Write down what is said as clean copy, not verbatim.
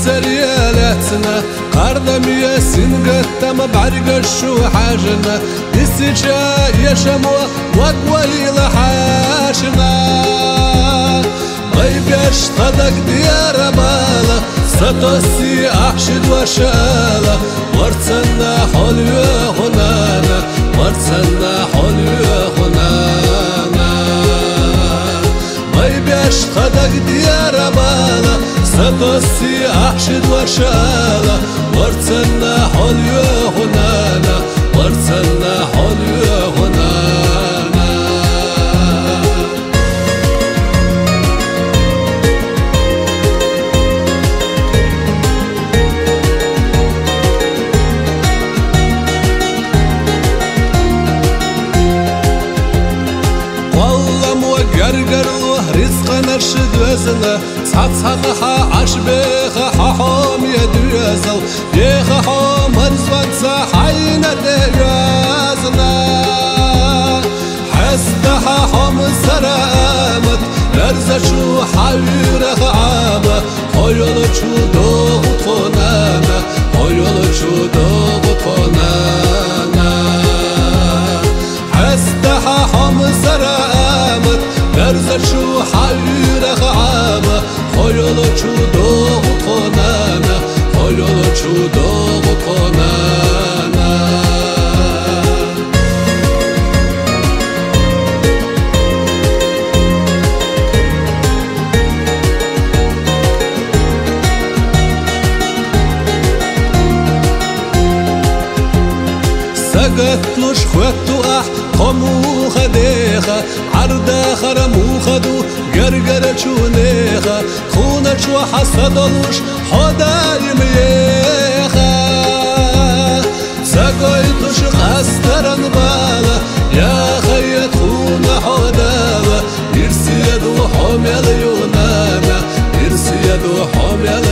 سريالاتنا قردم ياسين قدام بعرق شو حاجنا السجا يشمو وقوي لحاجنا ما يبقاش طدق ديار بالا ستوسي أحشد وشالا ورتسنا حلوة هنانا ورتسنا حلوة هنانا ما يبقاش طدق ديار بالا ستوسي أحشد وشالا ورتسنا حلوة هنانا ورتسنا حلوة هنانا قرقر رزق نرشد وزنا صحصحها عشبيخ ححوم يدوزل يخ حوم هنزوان صحينا ديوزنا حستها حوم سرامت لرزشو حويرخ عامة حيولشو دوغت خونانا حيولشو دوغت خونانا حستها حوم سرامت لرزشو حويرخ عامة حيولشو دوغت خونانا حيولشو دوغت خونانا سقتلوش خواتو قمو خديخة عردا خرمو خدو قرقر شونيخة خونة شو حصدلوش حدايم يخة سقيتوش خسترن بالا يا خيط خونة حداوة يرسيدو حميل يونانا يرسيدو حميل